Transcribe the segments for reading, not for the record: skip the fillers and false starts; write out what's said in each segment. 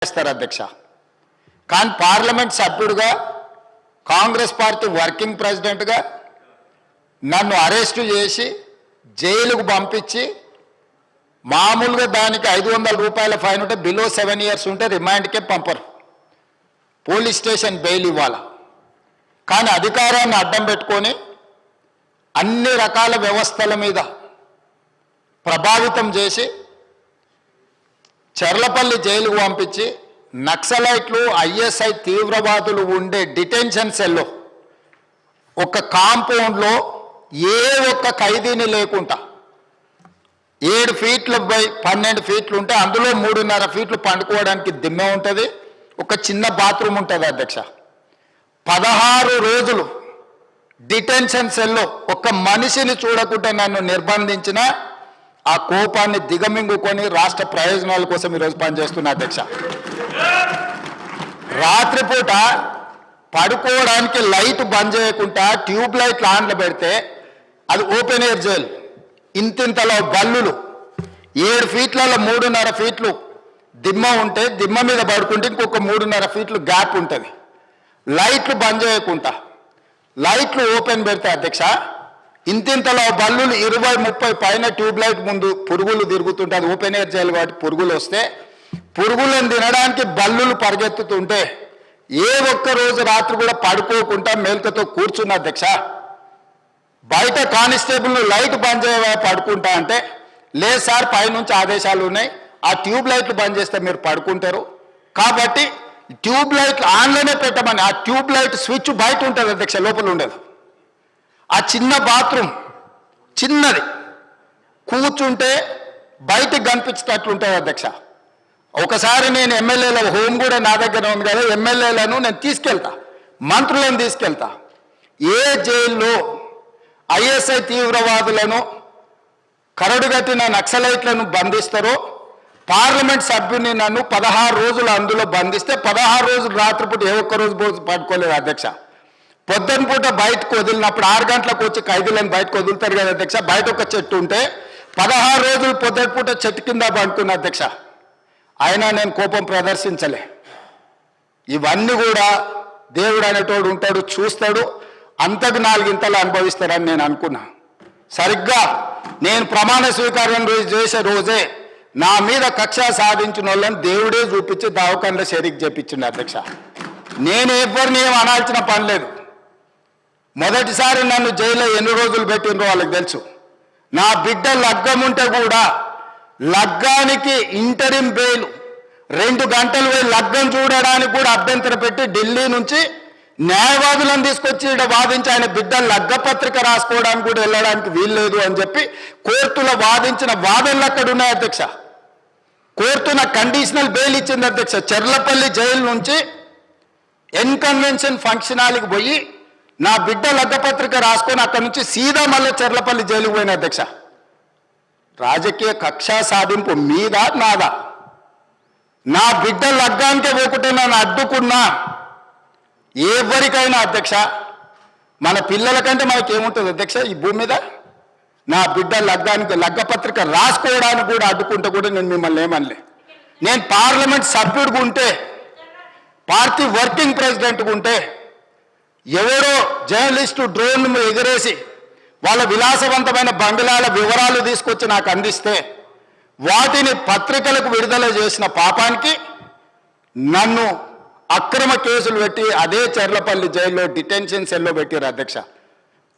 చేస్తారు అధ్యక్ష. కానీ పార్లమెంట్ సభ్యుడిగా కాంగ్రెస్ పార్టీ వర్కింగ్ ప్రెసిడెంట్గా నన్ను అరెస్టు చేసి జైలుకు పంపించి మామూలుగా దానికి 500 రూపాయల ఫైన్ ఉంటే బిలో 7 years ఉంటే రిమాండ్కే పంపరు, పోలీస్ స్టేషన్ బెయిల్ ఇవ్వాలి. కానీ అధికారాన్ని అడ్డం పెట్టుకొని అన్ని రకాల వ్యవస్థల మీద ప్రభావితం చేసి చర్లపల్లి జైలుకు పంపించి నక్సలైట్లు ఐఎస్ఐ తీవ్రవాదులు ఉండే డిటెన్షన్ సెల్లో ఒక కాంపౌండ్లో ఏ ఒక్క ఖైదీని లేకుండా 7 feet బై 12 feet ఉంటే అందులో 3.5 feet పండుకోవడానికి దిమ్మె ఉంటుంది, ఒక చిన్న బాత్రూమ్ ఉంటుంది అధ్యక్ష. 16 రోజులు డిటెన్షన్ సెల్లో ఒక్క మనిషిని చూడకుండా నన్ను నిర్బంధించిన ఆ కోపాన్ని దిగమింగుకొని రాష్ట్ర ప్రయోజనాల కోసం ఈరోజు పనిచేస్తున్నా అధ్యక్ష. రాత్రిపూట పడుకోవడానికి లైట్ బంద్ చేయకుండా ట్యూబ్ లైట్లు ఆన్లో పెడితే అది open air jail, ఇంతింతలో బల్లులు 7 feet 3.5 feet దిమ్మ ఉంటే దిమ్మ మీద పడుకుంటే ఇంకొక 3.5 feet గ్యాప్ ఉంటుంది. లైట్లు బంద్ చేయకుండా లైట్లు ఓపెన్ పెడితే అధ్యక్ష ఇంతింతలో బల్లులు 20-30 పైన ట్యూబ్ లైట్ ముందు పురుగులు తిరుగుతుంటే అది ఓపెన్ ఎయిర్ జైలు కాబట్టి పురుగులు వస్తే పురుగులను తినడానికి బల్లులు పరిగెత్తుతుంటే ఏ ఒక్క రోజు రాత్రి కూడా పడుకోకుండా మేల్కతో కూర్చున్న అధ్యక్ష. బయట కానిస్టేబుల్ను లైట్ బంద్ చేయవా పడుకుంటా అంటే లేదు సార్ పైనుంచి ఆదేశాలు ఉన్నాయి, ఆ ట్యూబ్ లైట్లు బంద్ చేస్తే మీరు పడుకుంటారు కాబట్టి ట్యూబ్ లైట్లు ఆన్లోనే పెట్టమని. ఆ ట్యూబ్ లైట్ స్విచ్ బయట ఉంటుంది అధ్యక్ష, లోపల ఉండదు. ఆ చిన్న బాత్రూమ్ చిన్నది, కూర్చుంటే బయటకు కనిపించేటట్లు ఉంటుంది అధ్యక్ష. ఒకసారి నేను ఎమ్మెల్యేల హోమ్ కూడా నా దగ్గర ఉంది కదా, ఎమ్మెల్యేలను నేను తీసుకెళ్తా, మంత్రులను తీసుకెళ్తా. ఏ జైల్లో ఐఎస్ఐ తీవ్రవాదులను కరడుగట్టిన నక్సలైట్లను బంధిస్తారో పార్లమెంట్ సభ్యుని నన్ను 16 రోజులు అందులో బంధిస్తే 16 రోజులు రాత్రిపూట ఏ ఒక్క రోజు పడుకోలేదు అధ్యక్ష. పొద్దున పూట బయటకు వదిలినప్పుడు 6 గంటలకు వచ్చి ఖైదీలను బయటకు వదులుతారు కదా అధ్యక్ష, బయట ఒక చెట్టు ఉంటే 16 రోజులు పొద్దున పూట చెట్టు కింద పడుకున్న అధ్యక్ష. అయినా నేను కోపం ప్రదర్శించలే. ఇవన్నీ కూడా దేవుడు అనేటోడు ఉంటాడు, చూస్తాడు, అంతకు 4 ఇంతలు అనుభవిస్తారని నేను అనుకున్నా. సరిగ్గా నేను ప్రమాణ స్వీకారం చేసే రోజే నా మీద కక్ష సాధించిన వాళ్ళని దేవుడే చూపించి దవాఖానలో షరీక్ చేపించిండు అధ్యక్ష. నేను ఎవరిని ఏం అనాల్సిన పని లేదు. మొదటిసారి నన్ను జైల్లో ఎన్ని రోజులు పెట్టినరో వాళ్ళకి తెలుసు. నా బిడ్డ లగ్గం ఉంటే కూడా లగ్గానికి ఇంటరిం బెయిల్ 2 గంటలు పోయి లగ్గం చూడడానికి కూడా అభ్యంతరం పెట్టి ఢిల్లీ నుంచి న్యాయవాదులను తీసుకొచ్చి ఇక్కడ వాదించి ఆయన బిడ్డ లగ్గపత్రిక రాసుకోవడానికి కూడా వెళ్ళడానికి వీల్లేదు అని చెప్పి కోర్టులో వాదించిన వాదనలు అక్కడ ఉన్నాయి అధ్యక్ష. కోర్టు నాకు కండిషనల్ బెయిల్ ఇచ్చింది అధ్యక్ష. చర్లపల్లి జైలు నుంచి ఎన్కన్వెన్షన్ ఫంక్షన్ హాల్కి పోయి నా బిడ్డ లగ్గపత్రిక రాసుకొని అక్కడ నుంచి సీదా మళ్ళీ చర్లపల్లి జైలుకు పోయిన అధ్యక్ష. రాజకీయ కక్షా సాధింపు మీద నాదా? నా బిడ్డ లగ్గానికే పోకుంటే నన్ను అడ్డుకున్నా ఎవరికైనా అధ్యక్ష, మన పిల్లల కంటే మనకేముంటుంది అధ్యక్ష ఈ భూమి మీద? నా బిడ్డ లగ్గానికి లగ్గపత్రిక రాసుకోవడానికి కూడా అడ్డుకుంటే కూడా నేను మిమ్మల్ని ఏమనలే. నేను పార్లమెంట్ సభ్యుడిగా ఉంటే, పార్టీ వర్కింగ్ ప్రెసిడెంట్గా ఉంటే ఎవరో జర్నలిస్టు డ్రోన్ ఎగరేసి వాళ్ళ విలాసవంతమైన బంగ్లాల వివరాలు తీసుకొచ్చి నాకు అందిస్తే వాటిని పత్రికలకు విడుదల చేసిన పాపానికి నన్ను అక్రమ కేసులు పెట్టి అదే చర్లపల్లి జైల్లో డిటెన్షన్ సెల్లో పెట్టారు అధ్యక్ష.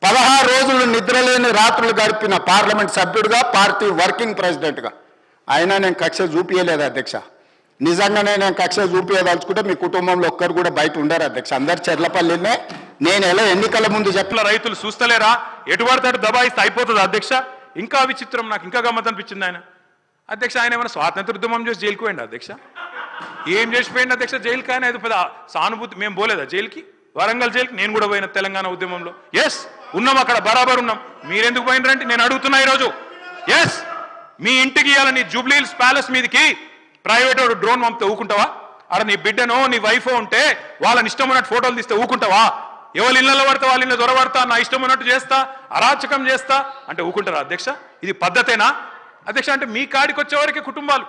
16 రోజులు నిద్రలేని రాత్రులు గడిపిన పార్లమెంట్ సభ్యుడిగా, పార్టీ వర్కింగ్ ప్రెసిడెంట్గా అయినా నేను కక్ష చూపించలేదు అధ్యక్ష. నిజంగానే నేను కక్ష చూపించదలుచుకుంటే మీ కుటుంబంలో ఒక్కరు కూడా బయట ఉండరు అధ్యక్ష, అందరు చర్లపల్లినే. నేను ఎలా ఎన్నికల ముందు చెప్పిన రైతులు చూస్తలేరా, ఎటుపడతాడు దబాయిస్తే అయిపోతుంది అధ్యక్ష. ఇంకా విచిత్రం, నాకు ఇంకా గమ్మత్ అనిపించింది ఆయన అధ్యక్ష. ఆయన ఏమైనా స్వాతంత్ర ఉద్యమం చేసి జైలుకు పోయింది అధ్యక్ష? ఏం చేసిపోయింది అధ్యక్ష జైలుకి? ఆయన ఏదో పెద్ద సానుభూతి. మేము పోలేదా జైలుకి? వరంగల్ జైలుకి నేను కూడా పోయిన తెలంగాణ ఉద్యమంలో. ఎస్ ఉన్నాం, అక్కడ బరాబర్ ఉన్నాం. మీరెందుకు పోయినరంటే నేను అడుగుతున్నా ఈరోజు. ఎస్ మీ ఇంటికి ఇవ్వాలని జూబ్లీ హిల్స్ ప్యాలెస్ మీదకి ప్రైవేట్ వాడు డ్రోన్ పంపితే ఊకుంటావా? అక్కడ నీ బిడ్డనో నీ వైఫో ఉంటే వాళ్ళని ఇష్టం ఉన్నట్టు ఫోటోలు తీస్తే ఊకుంటావా? ఎవరు ఇళ్ళలో పడితే వాళ్ళ ఇళ్ళ దొరబడతా, నా ఇష్టం ఉన్నట్టు చేస్తా, అరాచకం చేస్తా అంటే ఊకుంటారా అధ్యక్ష? ఇది పద్ధతేనా అధ్యక్ష? అంటే మీ కాడికి వచ్చేవరకే కుటుంబాలు,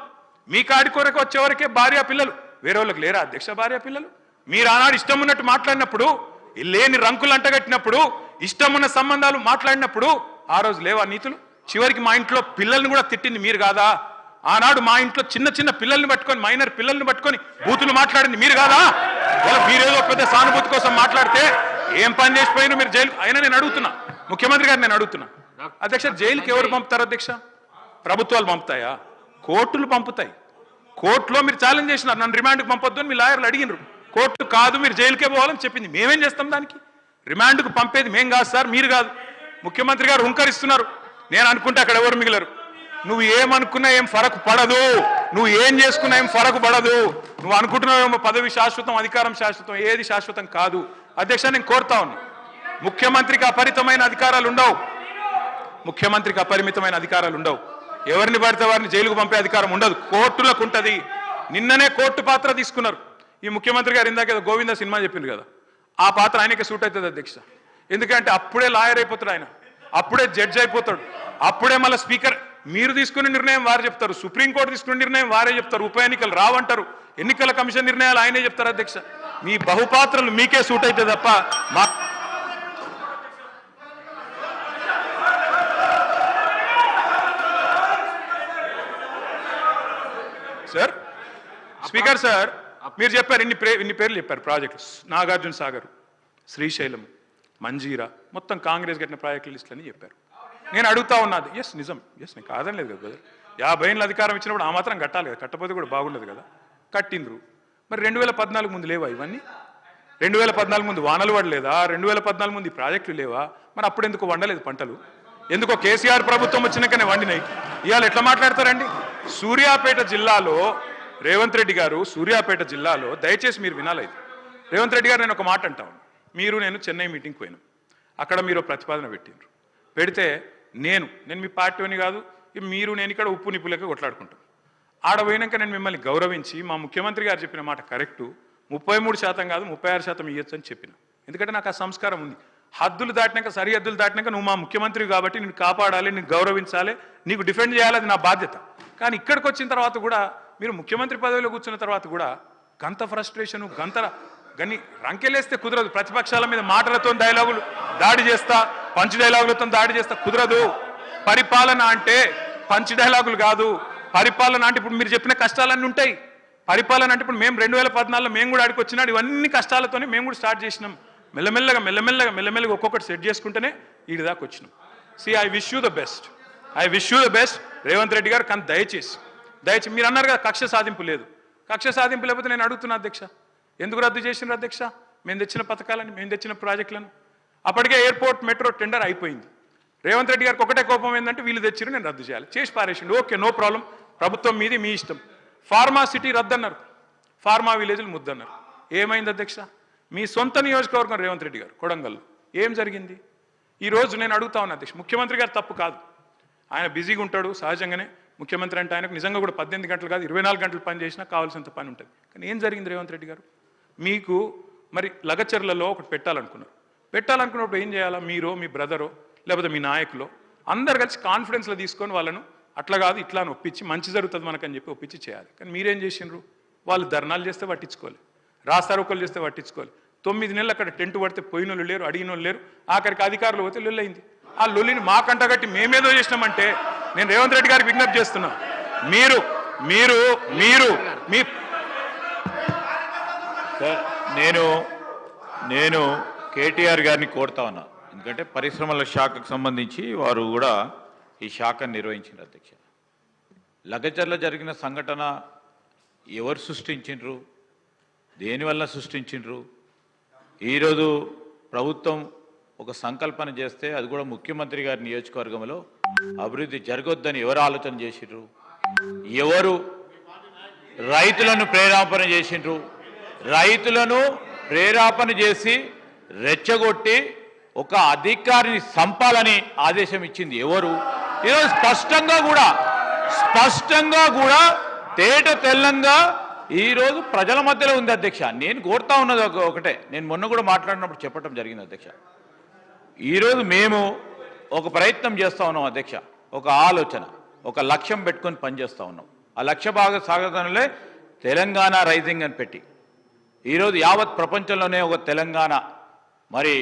మీ కాడి కొరకు వచ్చేవరకే భార్య పిల్లలు, వేరే వాళ్ళకి లేరా అధ్యక్ష భార్య పిల్లలు? మీరు ఆనాడు ఇష్టం ఉన్నట్టు మాట్లాడినప్పుడు, లేని రంకులు అంటగట్టినప్పుడు, ఇష్టం ఉన్న సంబంధాలు మాట్లాడినప్పుడు ఆ రోజు లేవా నీతులు? చివరికి మా ఇంట్లో పిల్లల్ని కూడా తిట్టింది మీరు కాదా? ఆనాడు మా ఇంట్లో చిన్న చిన్న పిల్లల్ని పట్టుకొని, మైనర్ పిల్లల్ని పట్టుకొని బూతులు మాట్లాడింది మీరు కాదా? మీరేదో పెద్ద సానుభూతి కోసం మాట్లాడితే ఏం పని చేసిపోయినా మీరు జైలు. అయినా నేను అడుగుతున్నా, ముఖ్యమంత్రి గారు నేను అడుగుతున్నా, అధ్యక్ష జైలుకి ఎవరు పంపుతారు అధ్యక్ష? ప్రభుత్వాలు పంపుతాయా? కోర్టులు పంపుతాయి. కోర్టులో మీరు ఛాలెంజ్ చేసినారు, నన్ను రిమాండ్కి పంపొద్దు అని మీ లాయర్లు అడిగినారు. కోర్టు కాదు మీరు జైలుకే పోవాలని చెప్పింది. మేమేం చేస్తాం దానికి? రిమాండ్కు పంపేది మేం కాదు సార్, మీరు కాదు. ముఖ్యమంత్రి గారు హుంకరిస్తున్నారు. నేను అనుకుంటే అక్కడ ఎవరు మిగిలరు. నువ్వు ఏమనుకున్నా ఏం ఫరకు పడదు, నువ్వు ఏం చేసుకున్నా ఏం ఫరకు పడదు. నువ్వు అనుకుంటున్నావేమో పదవి శాశ్వతం, అధికారం శాశ్వతం, ఏది శాశ్వతం కాదు. అధ్యక్ష నేను కోరుతా ఉన్నా, ముఖ్యమంత్రికి అపరిమితమైన అధికారాలు ఉండవు. ముఖ్యమంత్రికి అపరిమితమైన అధికారాలు ఉండవు. ఎవరిని పడితే వారిని జైలుకు పంపే అధికారం ఉండదు, కోర్టులకు ఉంటుంది. నిన్ననే కోర్టు పాత్ర తీసుకున్నారు ఈ ముఖ్యమంత్రి గారు. ఇందాక గోవింద సినిమా చెప్పింది కదా, ఆ పాత్ర ఆయనకే సూట్ అవుతుంది అధ్యక్ష. ఎందుకంటే అప్పుడే లాయర్ అయిపోతాడు ఆయన, అప్పుడే జడ్జి అయిపోతాడు, అప్పుడే మళ్ళీ స్పీకర్. మీరు తీసుకునే నిర్ణయం వారు చెప్తారు, సుప్రీంకోర్టు తీసుకునే నిర్ణయం వారే చెప్తారు, ఉప ఎన్నికలు రావంటారు, ఎన్నికల కమిషన్ నిర్ణయాలు ఆయనే చెప్తారు అధ్యక్ష. మీ బహుపాత్రలు మీకే సూట్ అయితే తప్ప మా సార్ స్పీకర్ సార్ మీరు చెప్పారు, ఇన్ని పేర్లు చెప్పారు ప్రాజెక్టులు. నాగార్జున సాగర్, శ్రీశైలం, మంజీరా, మొత్తం కాంగ్రెస్ కట్టిన ప్రాజెక్టుల లిస్టులు అని చెప్పారు. నేను అడుగుతా ఉన్నది, ఎస్ నిజం, ఎస్ నేను కాదని లేదు కదా బ్రదర్. 50 ఏళ్ళ అధికారం ఇచ్చినప్పుడు ఆ మాత్రం కట్టాలి కదా, కట్టకపోతే కూడా బాగుండదు కదా. కట్టిండ్రు. మరి 2014 ముందు లేవా ఇవన్నీ? 2014 ముందు వానలు పడలేదా? 2014 ముందు ఈ ప్రాజెక్టులు లేవా? మరి అప్పుడు ఎందుకు వండలేదు పంటలు? ఎందుకో కేసీఆర్ ప్రభుత్వం వచ్చినాకనే వండినాయి. ఇవాళ ఎట్లా మాట్లాడతారండి? సూర్యాపేట జిల్లాలో రేవంత్ రెడ్డి గారు, సూర్యాపేట జిల్లాలో దయచేసి మీరు వినాలి. రేవంత్ రెడ్డి గారు నేను ఒక మాట అంటాను. నేను చెన్నై మీటింగ్కి పోయినాం, అక్కడ మీరు ప్రతిపాదన పెట్టిండ్రు. పెడితే నేను మీ పార్టీని కాదు, మీరు నేను ఇక్కడ ఉప్పు నిప్పులకే కొట్లాడుకుంటాం. ఆడ పోయినాక నేను మిమ్మల్ని గౌరవించి మా ముఖ్యమంత్రి గారు చెప్పిన మాట కరెక్టు, 33% కాదు 36% ఇవ్వచ్చు అని చెప్పిన. ఎందుకంటే నాకు ఆ సంస్కారం ఉంది. హద్దులు దాటినాక, సరిహద్దులు దాటినాక నువ్వు మా ముఖ్యమంత్రి కాబట్టి నేను కాపాడాలి, నేను గౌరవించాలి, నీకు డిఫెండ్ చేయాలి, అది నా బాధ్యత. కానీ ఇక్కడికి వచ్చిన తర్వాత కూడా మీరు ముఖ్యమంత్రి పదవిలో కూర్చున్న తర్వాత కూడా గంత ఫ్రస్ట్రేషను, గని రంకెలేస్తే కుదరదు. ప్రతిపక్షాల మీద మాటలతో డైలాగులు దాడి చేస్తా, పంచ్ డైలాగులతో దాడి చేస్తా కుదరదు. పరిపాలన అంటే పంచ్ డైలాగులు కాదు. పరిపాలన అంటే ఇప్పుడు మీరు చెప్పిన కష్టాలన్నీ ఉంటాయి. పరిపాలన అంటే ఇప్పుడు మేము 2014లో మేము కూడా ఆడికి వచ్చినాడు, ఇవన్నీ కష్టాలతోనే మేము కూడా స్టార్ట్ చేసినాం. మెల్లమెల్లగా ఒక్కొక్కటి సెట్ చేసుకుంటేనే ఈ దాకా వచ్చినాం. I wish you the best Revanth Reddy గారు. కానీ దయచేసి మీరు అన్నారు కదా కక్ష సాధింపు లేదు. కక్ష సాధింపు లేకపోతే నేను అడుగుతున్నా అధ్యక్ష, ఎందుకు రద్దు చేసినారు అధ్యక్ష? మేము తెచ్చిన పథకాలని, మేము తెచ్చిన ప్రాజెక్టులను. అప్పటికే ఎయిర్పోర్ట్ మెట్రో టెండర్ అయిపోయింది. రేవంత్ రెడ్డి గారికి ఒకటే కోపం ఏంటంటే వీళ్ళు తెచ్చిరు, నేను రద్దు చేయాలి, చేసి పారేసిండు. ఓకే, నో ప్రాబ్లం, ప్రభుత్వం మీది, మీ ఇష్టం. ఫార్మా సిటీ రద్దు అన్నారు, ఫార్మా విలేజ్లు ముద్దన్నారు. ఏమైంది అధ్యక్ష? మీ సొంత నియోజకవర్గం రేవంత్ రెడ్డి గారు కొడంగల్లో ఏం జరిగింది? ఈరోజు నేను అడుగుతా ఉన్నా అధ్యక్ష, ముఖ్యమంత్రి గారు తప్పు కాదు, ఆయన బిజీగా ఉంటాడు సహజంగానే. ముఖ్యమంత్రి అంటే ఆయనకు నిజంగా కూడా 18 గంటలు కాదు 24 గంటలు పని చేసినా కావాల్సినంత పని ఉంటుంది. కానీ ఏం జరిగింది రేవంత్ రెడ్డి గారు? మీకు మరి లగచర్లలో ఒకటి పెట్టాలనుకున్నప్పుడు ఏం చేయాలా? మీరో, మీ బ్రదరో, లేకపోతే మీ నాయకులో అందరు కలిసి కాన్ఫిడెన్స్లో తీసుకొని వాళ్ళను అట్లా కాదు ఇట్లా అని ఒప్పించి మంచి జరుగుతుంది మనకని చెప్పి ఒప్పించి చేయాలి. కానీ మీరేం చేసిండ్రు? వాళ్ళు ధర్నాలు చేస్తే పట్టించుకోవాలి, రాస్తారోకలు చేస్తే పట్టించుకోవాలి. 9 నెలలు అక్కడ టెంట్ పడితే పోయిన వాళ్ళు లేరు, అడిగిన వాళ్ళు లేరు. ఆఖరికి అధికారులు పోతే లొల్లయింది. ఆ లొల్లిని మాకంట కట్టి మేమేదో చేసినామంటే నేను రేవంత్ రెడ్డి గారికి విజ్ఞప్తి చేస్తున్నా, మీరు మీరు మీరు మీ నేను కేటీఆర్ గారిని కోరుతా ఉన్నా. ఎందుకంటే పరిశ్రమల శాఖకు సంబంధించి వారు కూడా ఈ శాఖను నిర్వహించారు అధ్యక్ష. లగచర్ల జరిగిన సంఘటన ఎవరు సృష్టించిండ్రు, దేనివల్ల సృష్టించిండ్రు? ఈరోజు ప్రభుత్వం ఒక సంకల్పన చేస్తే అది కూడా ముఖ్యమంత్రి గారి నియోజకవర్గంలో అభివృద్ధి జరగొద్దని ఎవరు ఆలోచన చేసిండ్రు? ఎవరు రైతులను ప్రేరేపణ చేసిండ్రు? రైతులను ప్రేరేపణ చేసి రెచ్చగొట్టి ఒక అధికారిని సంపాలని ఆదేశం ఇచ్చింది ఎవరు? ఈరోజు స్పష్టంగా కూడా తేట తెల్లంగా ఈరోజు ప్రజల మధ్యలో ఉంది అధ్యక్ష. నేను కోరుతా ఉన్నది ఒకటే, నేను మొన్న కూడా మాట్లాడినప్పుడు చెప్పడం జరిగింది అధ్యక్ష. ఈరోజు మేము ఒక ప్రయత్నం చేస్తూ ఉన్నాం అధ్యక్ష, ఒక ఆలోచన, ఒక లక్ష్యం పెట్టుకొని పనిచేస్తూ ఉన్నాం. ఆ లక్ష్య సాధనలే తెలంగాణ రైజింగ్ అని పెట్టి ఈరోజు యావత్ ప్రపంచంలోనే ఒక తెలంగాణ మరి